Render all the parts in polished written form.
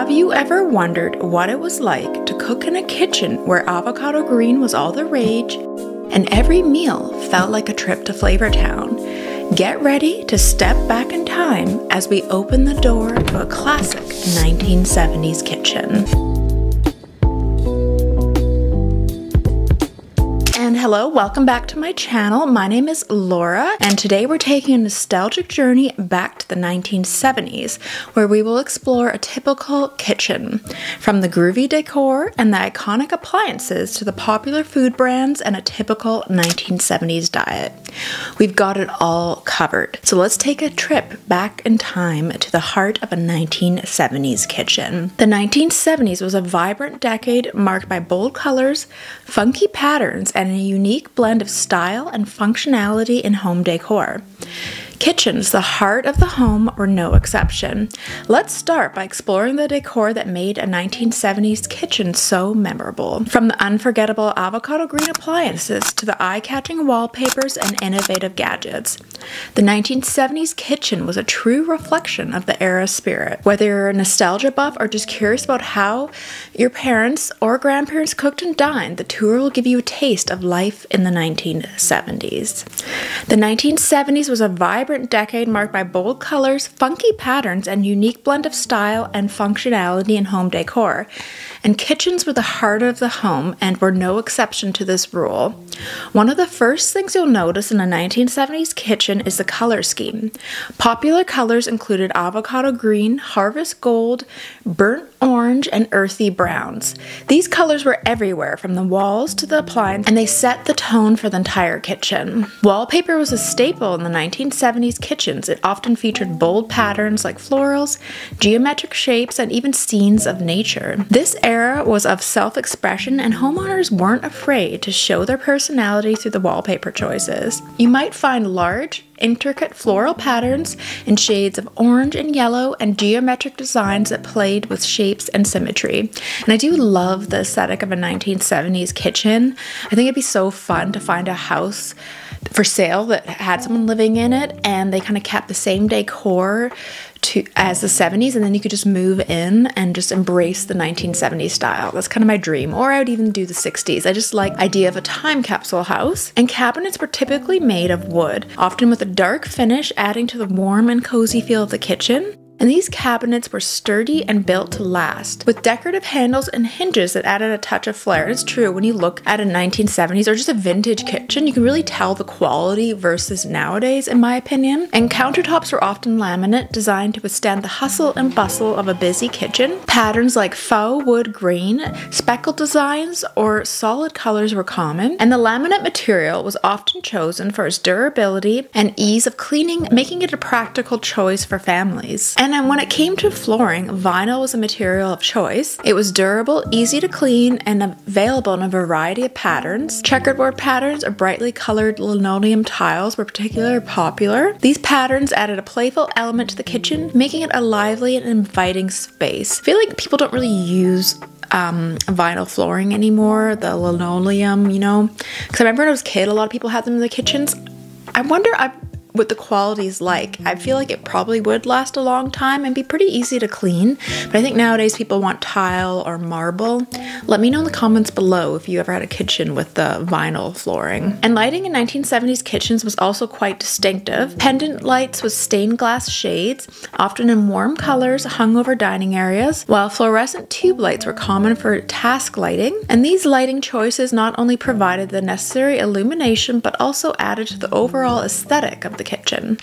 Have you ever wondered what it was like to cook in a kitchen where avocado green was all the rage and every meal felt like a trip to Flavortown? Get ready to step back in time as we open the door to a classic 1970s kitchen. And hello, welcome back to my channel. My name is Laura, and today we're taking a nostalgic journey back to the 1970s, where we will explore a typical kitchen, from the groovy decor and the iconic appliances to the popular food brands and a typical 1970s diet. We've got it all covered. So let's take a trip back in time to the heart of a 1970s kitchen. The 1970s was a vibrant decade marked by bold colors, funky patterns, and a unique blend of style and functionality in home decor. Kitchens, the heart of the home, were no exception. Let's start by exploring the decor that made a 1970s kitchen so memorable. From the unforgettable avocado green appliances to the eye-catching wallpapers and innovative gadgets, the 1970s kitchen was a true reflection of the era's spirit. Whether you're a nostalgia buff or just curious about how your parents or grandparents cooked and dined, the tour will give you a taste of life in the 1970s. The 1970s was a vibrant decade marked by bold colors, funky patterns, and unique blend of style and functionality in home decor. And kitchens were the heart of the home and were no exception to this rule. One of the first things you'll notice in a 1970s kitchen is the color scheme. Popular colors included avocado green, harvest gold, burnt orange, and earthy browns. These colors were everywhere, from the walls to the appliance, and they set the tone for the entire kitchen. Wallpaper was a staple in the 1970s kitchens. It often featured bold patterns like florals, geometric shapes, and even scenes of nature. This era was of self-expression, and homeowners weren't afraid to show their personality through the wallpaper choices. You might find large, intricate floral patterns in shades of orange and yellow, and geometric designs that played with shapes and symmetry. And I do love the aesthetic of a 1970s kitchen. I think it'd be so fun to find a house for sale that had someone living in it and they kind of kept the same decor as the 70s, and then you could just move in and just embrace the 1970s style. That's kind of my dream. Or I would even do the 60s. I just like the idea of a time capsule house. And cabinets were typically made of wood, often with a dark finish adding to the warm and cozy feel of the kitchen. And these cabinets were sturdy and built to last, with decorative handles and hinges that added a touch of flair. And it's true, when you look at a 1970s or just a vintage kitchen, you can really tell the quality versus nowadays, in my opinion. And countertops were often laminate, designed to withstand the hustle and bustle of a busy kitchen. Patterns like faux wood grain, speckled designs, or solid colors were common. And the laminate material was often chosen for its durability and ease of cleaning, making it a practical choice for families. And when it came to flooring, vinyl was a material of choice. It was durable, easy to clean, and available in a variety of patterns. Checkerboard patterns or brightly colored linoleum tiles were particularly popular. These patterns added a playful element to the kitchen, making it a lively and inviting space. I feel like people don't really use vinyl flooring anymore, the linoleum, you know? Because I remember when I was a kid, a lot of people had them in the kitchens. I wonder what the quality is like. I feel like it probably would last a long time and be pretty easy to clean, but I think nowadays people want tile or marble. Let me know in the comments below if you ever had a kitchen with the vinyl flooring. And lighting in 1970s kitchens was also quite distinctive. Pendant lights with stained glass shades, often in warm colors, hung over dining areas, while fluorescent tube lights were common for task lighting. And these lighting choices not only provided the necessary illumination, but also added to the overall aesthetic of the kitchen.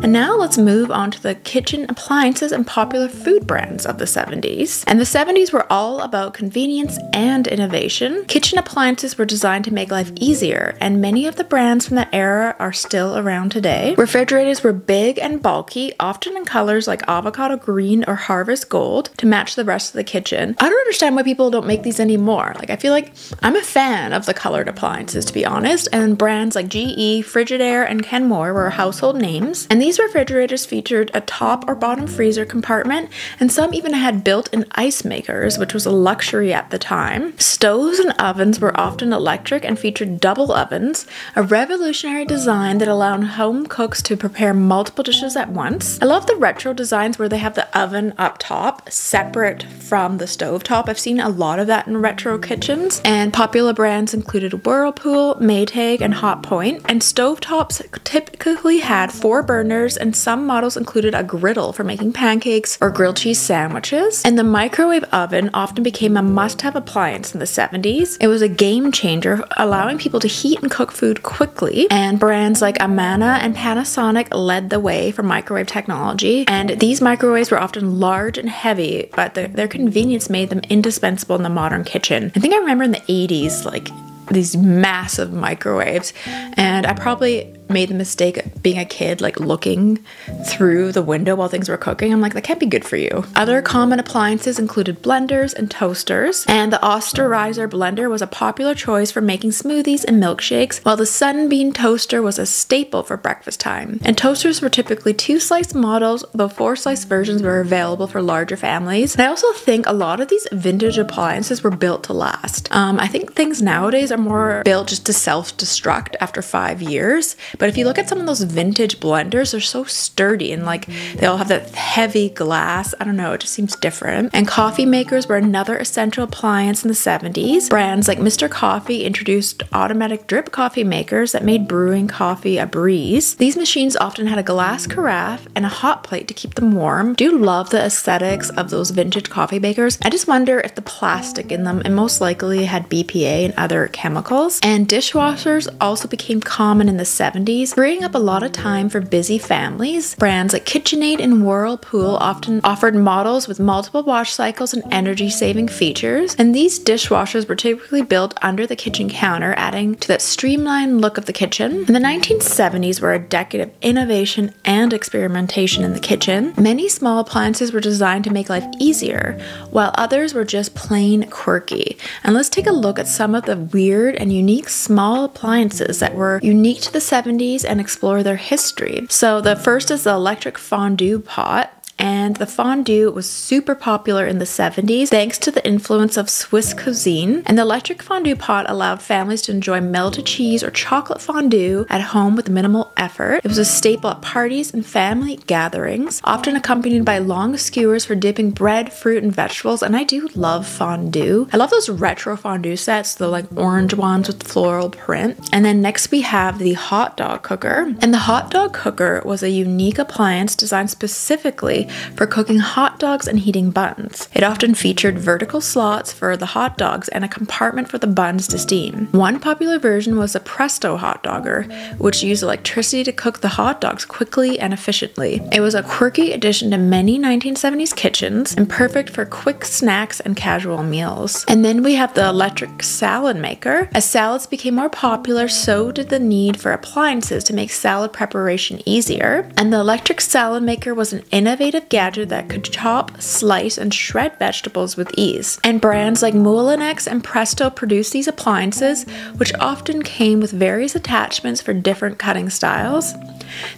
And now let's move on to the kitchen appliances and popular food brands of the 70s. And the 70s were all about convenience and innovation. Kitchen appliances were designed to make life easier, and many of the brands from that era are still around today. Refrigerators were big and bulky, often in colors like avocado green or harvest gold to match the rest of the kitchen. I don't understand why people don't make these anymore. Like, I feel like I'm a fan of the colored appliances, to be honest, and brands like GE, Frigidaire, and Kenmore were household names. And these these refrigerators featured a top or bottom freezer compartment, and some even had built-in ice makers, which was a luxury at the time. Stoves and ovens were often electric and featured double ovens, a revolutionary design that allowed home cooks to prepare multiple dishes at once. I love the retro designs where they have the oven up top, separate from the stove top. I've seen a lot of that in retro kitchens, and popular brands included Whirlpool, Maytag, and Hotpoint. And stovetops typically had 4 burners, and some models included a griddle for making pancakes or grilled cheese sandwiches. And the microwave oven often became a must-have appliance in the 70s. It was a game changer, allowing people to heat and cook food quickly, and brands like Amana and Panasonic led the way for microwave technology. And these microwaves were often large and heavy, but their convenience made them indispensable in the modern kitchen. I think I remember in the 80s, like, these massive microwaves, and I probably made the mistake of being a kid, like looking through the window while things were cooking. I'm like, that can't be good for you. Other common appliances included blenders and toasters, and the Osterizer blender was a popular choice for making smoothies and milkshakes, while the Sunbeam toaster was a staple for breakfast time. And toasters were typically 2-slice models, though 4-slice versions were available for larger families. And I also think a lot of these vintage appliances were built to last. I think things nowadays are more built just to self-destruct after 5 years. But if you look at some of those vintage blenders, they're so sturdy, and like they all have that heavy glass. I don't know, it just seems different. And coffee makers were another essential appliance in the 70s. Brands like Mr. Coffee introduced automatic drip coffee makers that made brewing coffee a breeze. These machines often had a glass carafe and a hot plate to keep them warm. I do love the aesthetics of those vintage coffee makers. I just wonder if the plastic in them, and most likely had BPA and other chemicals. And dishwashers also became common in the 70s, freeing up a lot of time for busy families. Brands like KitchenAid and Whirlpool often offered models with multiple wash cycles and energy-saving features, and these dishwashers were typically built under the kitchen counter, adding to that streamlined look of the kitchen. And the 1970s were a decade of innovation and experimentation in the kitchen. Many small appliances were designed to make life easier, while others were just plain quirky. And let's take a look at some of the weird and unique small appliances that were unique to the 70s and explore their history. So the first is the electric fondue pot. And the fondue was super popular in the 70s thanks to the influence of Swiss cuisine. And the electric fondue pot allowed families to enjoy melted cheese or chocolate fondue at home with minimal effort. It was a staple at parties and family gatherings, often accompanied by long skewers for dipping bread, fruit, and vegetables. And I do love fondue. I love those retro fondue sets, the like orange ones with floral print. And then next we have the hot dog cooker. And the hot dog cooker was a unique appliance designed specifically for cooking hot dogs and heating buns. It often featured vertical slots for the hot dogs and a compartment for the buns to steam. One popular version was a Presto hot dogger, which used electricity to cook the hot dogs quickly and efficiently. It was a quirky addition to many 1970s kitchens and perfect for quick snacks and casual meals. And then we have the electric salad maker. As salads became more popular, so did the need for appliances to make salad preparation easier. And the electric salad maker was an innovative gadget that could chop, slice, and shred vegetables with ease. And brands like Moulinex and Presto produced these appliances, which often came with various attachments for different cutting styles.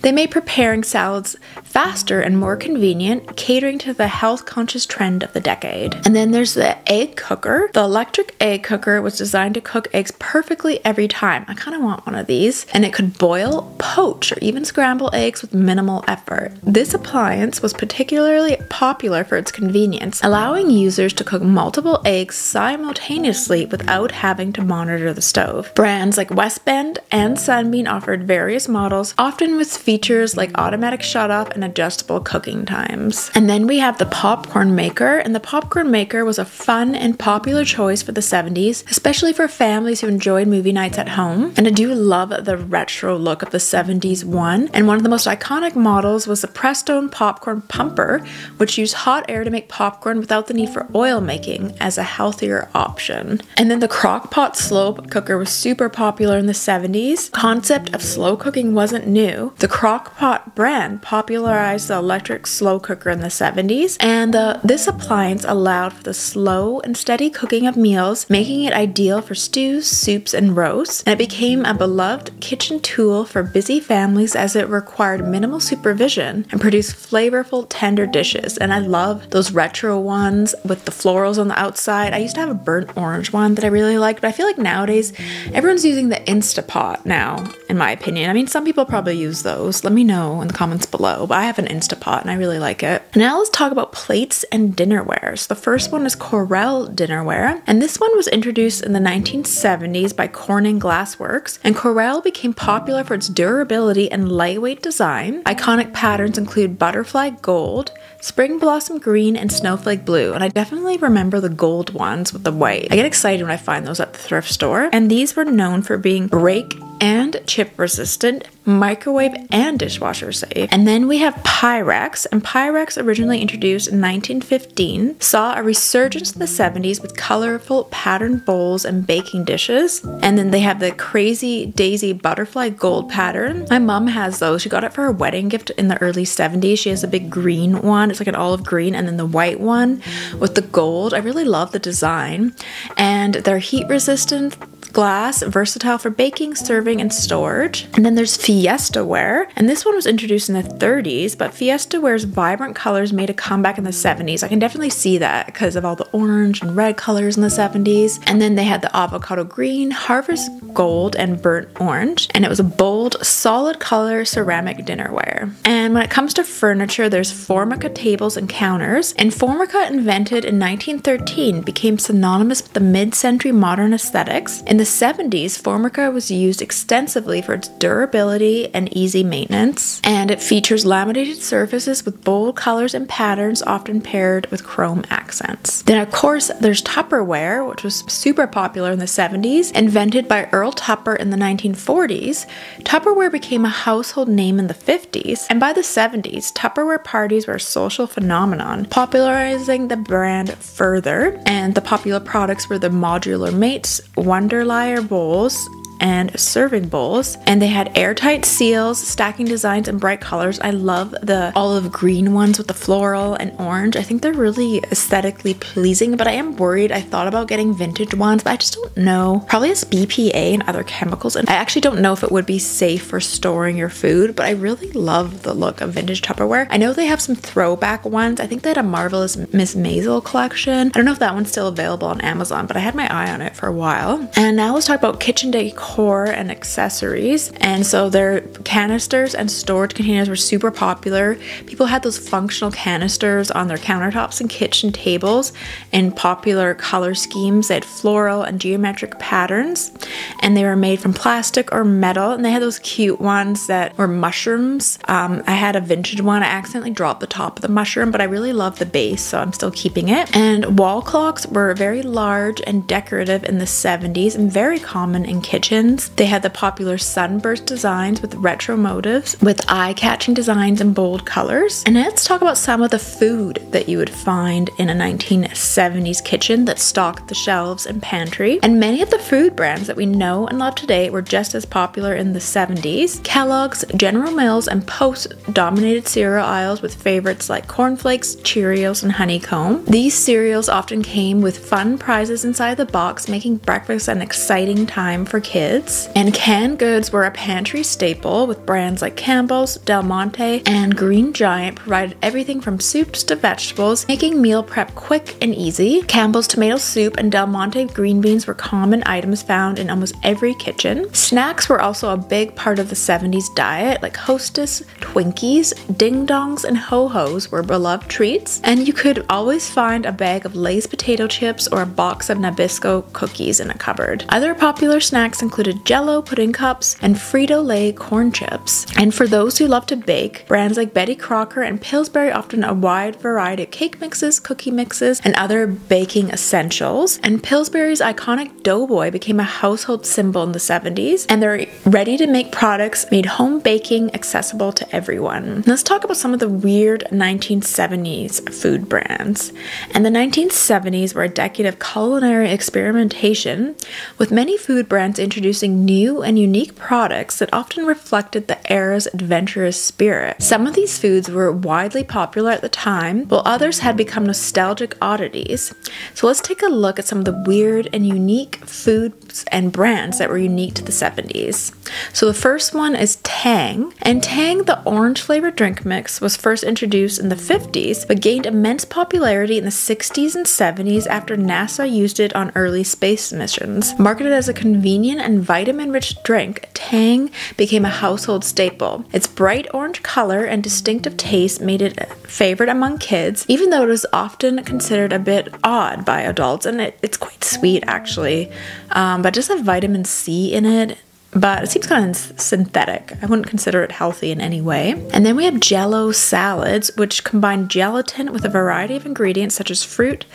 They made preparing salads faster and more convenient, catering to the health-conscious trend of the decade. And then there's the egg cooker. The electric egg cooker was designed to cook eggs perfectly every time. I kind of want one of these. And it could boil, poach, or even scramble eggs with minimal effort. This appliance was particularly popular for its convenience, allowing users to cook multiple eggs simultaneously without having to monitor the stove. Brands like West Bend and Sunbeam offered various models, often with features like automatic shut-off and adjustable cooking times. And then we have the popcorn maker, and the popcorn maker was a fun and popular choice for the 70s, especially for families who enjoyed movie nights at home. And I do love the retro look of the 70s one, and one of the most iconic models was the Presto popcorn pumper, which used hot air to make popcorn without the need for oil making as a healthier option. And then the crock pot slow cooker was super popular in the 70s. The concept of slow cooking wasn't new. The crock pot brand popularized popularized the electric slow cooker in the 70s, and this appliance allowed for the slow and steady cooking of meals, making it ideal for stews, soups, and roasts, and it became a beloved kitchen tool for busy families as it required minimal supervision and produced flavorful, tender dishes. And I love those retro ones with the florals on the outside. I used to have a burnt orange one that I really liked, but I feel like nowadays everyone's using the Instapot now, in my opinion. I mean, some people probably use those. Let me know in the comments below, but I have an Instapot and I really like it. Now let's talk about plates and dinnerware. So the first one is Corelle dinnerware, and this one was introduced in the 1970s by Corning Glassworks, and Corelle became popular for its durability and lightweight design. Iconic patterns include butterfly gold, spring blossom green, and snowflake blue, and I definitely remember the gold ones with the white. I get excited when I find those at the thrift store, and these were known for being break and chip resistant, microwave and dishwasher safe. And then we have Pyrex, and Pyrex, originally introduced in 1915, saw a resurgence in the 70s with colorful patterned bowls and baking dishes. And then they have the Crazy Daisy butterfly gold pattern. My mom has those. She got it for her wedding gift in the early 70s. She has a big green one. It's like an olive green, and then the white one with the gold. I really love the design, and they're heat resistant glass, versatile for baking, serving, and storage. And then there's Fiesta ware, and this one was introduced in the 30s, but Fiesta ware's vibrant colors made a comeback in the 70s. I can definitely see that because of all the orange and red colors in the 70s. And then they had the avocado green, harvest gold, and burnt orange, and it was a bold, solid color ceramic dinnerware. And when it comes to furniture, there's Formica tables and counters, and Formica, invented in 1913, became synonymous with the mid-century modern aesthetics. In the 70s, Formica was used extensively for its durability and easy maintenance, and it features laminated surfaces with bold colors and patterns, often paired with chrome accents. Then of course there's Tupperware, which was super popular in the 70s. Invented by Earl Tupper in the 1940s, Tupperware became a household name in the 50s, and by the 70s, Tupperware parties were a social phenomenon, popularizing the brand further. And the popular products were the modular mates, Wonderlier bowls, and serving bowls, and they had airtight seals, stacking designs, and bright colors. I love the olive green ones with the floral and orange. I think they're really aesthetically pleasing, but I am worried. I thought about getting vintage ones, but I just don't know. Probably has BPA and other chemicals, and I actually don't know if it would be safe for storing your food, but I really love the look of vintage Tupperware. I know they have some throwback ones. I think they had a Marvelous Miss Maisel collection. I don't know if that one's still available on Amazon, but I had my eye on it for a while. And now let's talk about kitchen decor and accessories. And so their canisters and storage containers were super popular. People had those functional canisters on their countertops and kitchen tables in popular color schemes. They had floral and geometric patterns, and they were made from plastic or metal, and they had those cute ones that were mushrooms. I had a vintage one. I accidentally dropped the top of the mushroom, but I really love the base, so I'm still keeping it. And wall clocks were very large and decorative in the 70s and very common in kitchens. They had the popular sunburst designs with retro motifs, with eye-catching designs and bold colors. And let's talk about some of the food that you would find in a 1970s kitchen that stocked the shelves and pantry. And many of the food brands that we know and love today were just as popular in the 70s. Kellogg's, General Mills, and Post dominated cereal aisles with favorites like cornflakes, Cheerios, and honeycomb. These cereals often came with fun prizes inside the box, making breakfast an exciting time for kids. And canned goods were a pantry staple, with brands like Campbell's, Del Monte, and Green Giant provided everything from soups to vegetables, making meal prep quick and easy. Campbell's tomato soup and Del Monte green beans were common items found in almost every kitchen. Snacks were also a big part of the 70s diet, like Hostess, Twinkies, Ding Dongs, and Ho-Hos were beloved treats, and you could always find a bag of Lay's potato chips or a box of Nabisco cookies in a cupboard. Other popular snacks included Jell-O pudding cups and Frito-Lay corn chips. And for those who love to bake, brands like Betty Crocker and Pillsbury often a wide variety of cake mixes, cookie mixes, and other baking essentials. And Pillsbury's iconic Doughboy became a household symbol in the 70s, and their ready-to-make products made home baking accessible to everyone. Let's talk about some of the weird 1970s food brands. And the 1970s were a decade of culinary experimentation, with many food brands introduced introducing new and unique products that often reflected the era's adventurous spirit. Some of these foods were widely popular at the time, while others had become nostalgic oddities. So let's take a look at some of the weird and unique foods and brands that were unique to the 70s. So the first one is Tang. And Tang, the orange flavored drink mix, was first introduced in the 50s, but gained immense popularity in the 60s and 70s after NASA used it on early space missions. Marketed as a convenient and vitamin-rich drink, Tang became a household staple. Its bright orange color and distinctive taste made it a favorite among kids, even though it was often considered a bit odd by adults, and it's quite sweet actually, but just have vitamin C in it. But it seems kind of synthetic. I wouldn't consider it healthy in any way. And then we have Jell-O salads, which combine gelatin with a variety of ingredients such as fruit,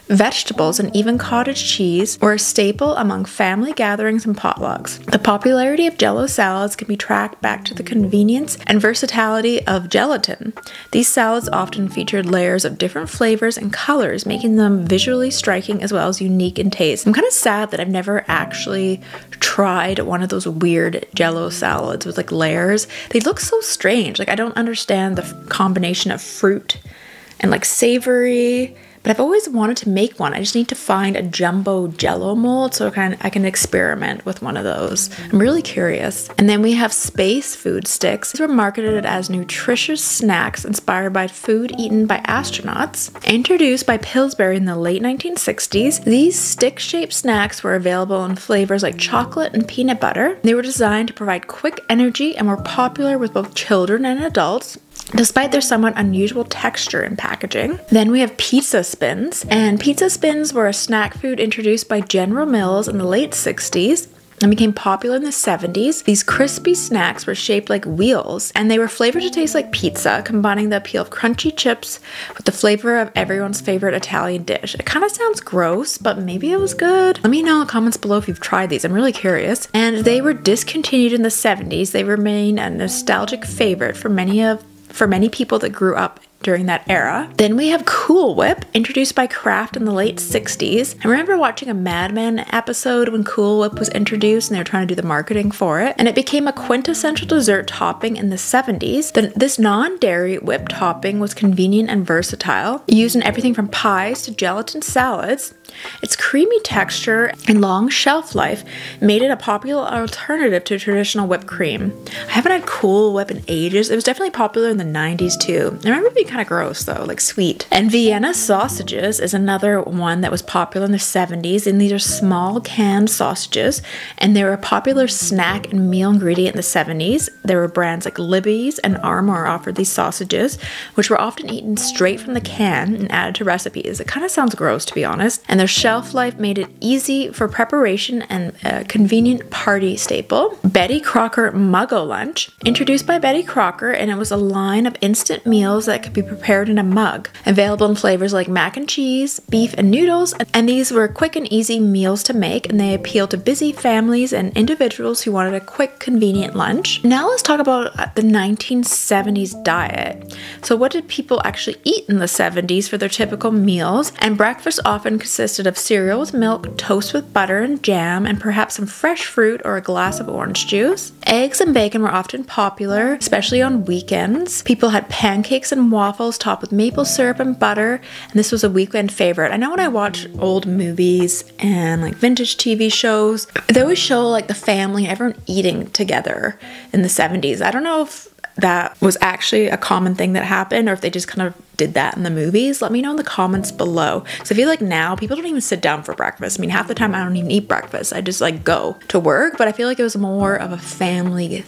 vegetables, and even cottage cheese, were a staple among family gatherings and potlucks. The popularity of Jell-O salads can be tracked back to the convenience and versatility of gelatin. These salads often featured layers of different flavors and colors, making them visually striking as well as unique in taste. I'm kind of sad that I've never actually tried one of those weird Jell-O salads with like layers. They look so strange. Like I don't understand the combination of fruit and like savory. But I've always wanted to make one. I just need to find a jumbo Jell-O mold so I can experiment with one of those. I'm really curious. And then we have Space Food Sticks. These were marketed as nutritious snacks inspired by food eaten by astronauts. Introduced by Pillsbury in the late 1960s, these stick-shaped snacks were available in flavors like chocolate and peanut butter. They were designed to provide quick energy and were popular with both children and adults, despite their somewhat unusual texture and packaging. Then we have Pizza Spins, and Pizza Spins were a snack food introduced by General Mills in the late 60s and became popular in the 70s. These crispy snacks were shaped like wheels, and they were flavored to taste like pizza, combining the appeal of crunchy chips with the flavor of everyone's favorite Italian dish. It kind of sounds gross, but maybe it was good. Let me know in the comments below if you've tried these. I'm really curious. And they were discontinued in the 70s. They remain a nostalgic favorite for many people that grew up during that era. Then we have Cool Whip, introduced by Kraft in the late 60s. I remember watching a Mad Men episode when Cool Whip was introduced and they were trying to do the marketing for it, and it became a quintessential dessert topping in the 70s. This non-dairy whip topping was convenient and versatile, used in everything from pies to gelatin salads. Its creamy texture and long shelf life made it a popular alternative to traditional whipped cream. I haven't had Cool Whip in ages. It was definitely popular in the 90s too. I remember it being kind of gross though, like sweet. And Vienna sausages is another one that was popular in the 70s, and these are small canned sausages, and they were a popular snack and meal ingredient in the 70s. There were brands like Libby's and Armour offered these sausages, which were often eaten straight from the can and added to recipes. It kind of sounds gross, to be honest, and their shelf life made it easy for preparation and a convenient party staple. Betty Crocker Muggo Lunch, introduced by Betty Crocker, and it was a line of instant meals that could be prepared in a mug, available in flavors like mac and cheese, beef, and noodles, and these were quick and easy meals to make, and they appealed to busy families and individuals who wanted a quick, convenient lunch. Now let's talk about the 1970s diet. So what did people actually eat in the 70s for their typical meals? And breakfast often consisted of cereal with milk, toast with butter and jam, and perhaps some fresh fruit or a glass of orange juice. Eggs and bacon were often popular, especially on weekends. People had pancakes and waffles topped with maple syrup and butter, and this was a weekend favorite. I know when I watch old movies and like vintage TV shows, they always show like the family, everyone eating together in the 70s. I don't know if that was actually a common thing that happened or if they just kind of did that in the movies. Let me know in the comments below. So I feel like now people don't even sit down for breakfast. I mean, half the time I don't even eat breakfast. I just like go to work, but I feel like it was more of a family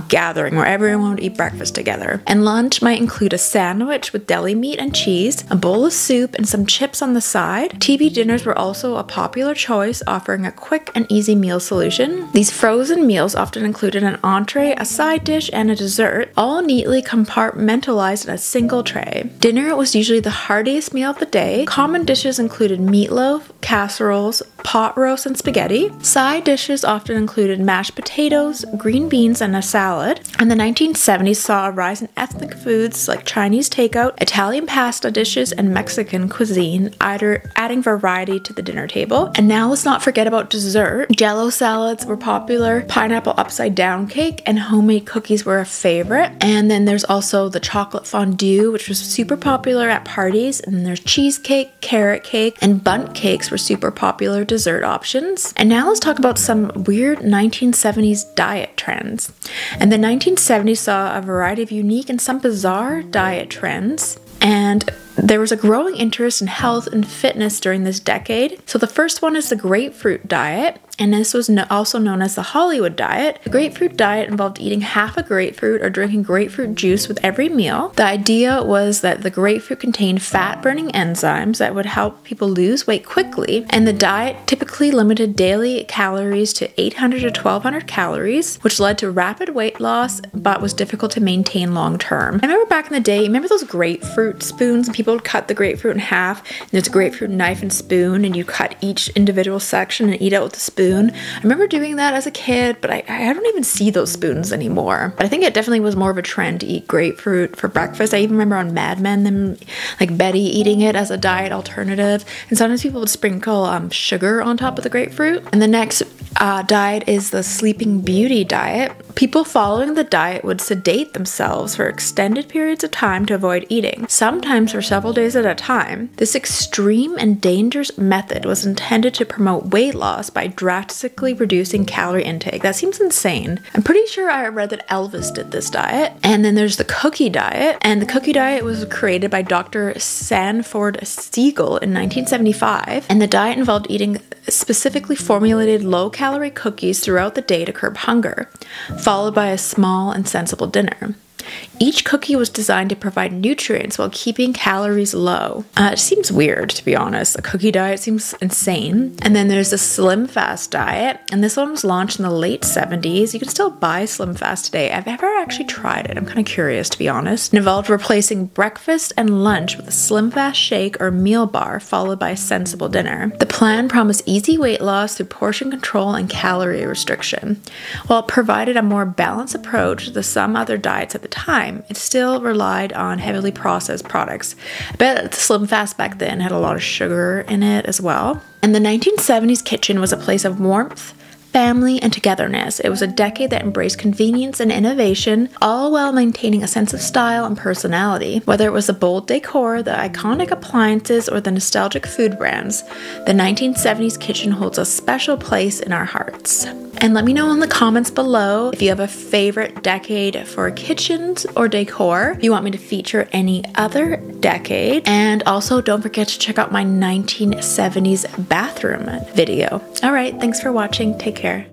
gathering where everyone would eat breakfast together. And lunch might include a sandwich with deli meat and cheese, a bowl of soup, and some chips on the side. TV dinners were also a popular choice, offering a quick and easy meal solution. These frozen meals often included an entree, a side dish, and a dessert, all neatly compartmentalized in a single tray. Dinner was usually the heartiest meal of the day. Common dishes included meatloaf, casseroles, pot roast, and spaghetti. Side dishes often included mashed potatoes, green beans, and a salad. And the 1970s saw a rise in ethnic foods like Chinese takeout, Italian pasta dishes, and Mexican cuisine, adding variety to the dinner table. And now let's not forget about dessert. Jello salads were popular, pineapple upside down cake, and homemade cookies were a favorite. And then there's also the chocolate fondue, which was super popular at parties. And there's cheesecake, carrot cake, and bundt cakes were super popular dessert options. And now let's talk about some weird 1970s diet trends. And the 1970s saw a variety of unique and some bizarre diet trends. And there was a growing interest in health and fitness during this decade. So the first one is the grapefruit diet, and this was also known as the Hollywood diet. The grapefruit diet involved eating half a grapefruit or drinking grapefruit juice with every meal. The idea was that the grapefruit contained fat-burning enzymes that would help people lose weight quickly, and the diet typically limited daily calories to 800 to 1200 calories, which led to rapid weight loss, but was difficult to maintain long term. I remember back in the day, remember those grapefruit spoons? And people would cut the grapefruit in half, and there's a grapefruit knife and spoon, and you cut each individual section and eat it with the spoon. I remember doing that as a kid, but I don't even see those spoons anymore. But I think it definitely was more of a trend to eat grapefruit for breakfast. I even remember on Mad Men, them like Betty eating it as a diet alternative. And sometimes people would sprinkle sugar on top of the grapefruit. And the next diet is the Sleeping Beauty diet. People following the diet would sedate themselves for extended periods of time to avoid eating, sometimes for several days at a time. This extreme and dangerous method was intended to promote weight loss by drastically reducing calorie intake. That seems insane. I'm pretty sure I read that Elvis did this diet. And then there's the cookie diet, and the cookie diet was created by Dr. Sanford Siegel in 1975, and the diet involved eating specifically formulated low-calorie cookies throughout the day to curb hunger, followed by a small and sensible dinner. Each cookie was designed to provide nutrients while keeping calories low. It seems weird, to be honest. A cookie diet seems insane. And then there's the Slim Fast diet, and this one was launched in the late 70s. You can still buy Slim Fast today. I've never actually tried it. I'm kind of curious, to be honest. It involved replacing breakfast and lunch with a Slim Fast shake or meal bar, followed by a sensible dinner. The plan promised easy weight loss through portion control and calorie restriction. While it provided a more balanced approach to some other diets at the time, it still relied on heavily processed products. I bet the Slim Fast back then had a lot of sugar in it as well. And the 1970s kitchen was a place of warmth, family, and togetherness. It was a decade that embraced convenience and innovation, all while maintaining a sense of style and personality. Whether it was the bold decor, the iconic appliances, or the nostalgic food brands, the 1970s kitchen holds a special place in our hearts. And let me know in the comments below if you have a favorite decade for kitchens or decor, if you want me to feature any other decade. And also don't forget to check out my 1970s bathroom video. All right, thanks for watching. Take care.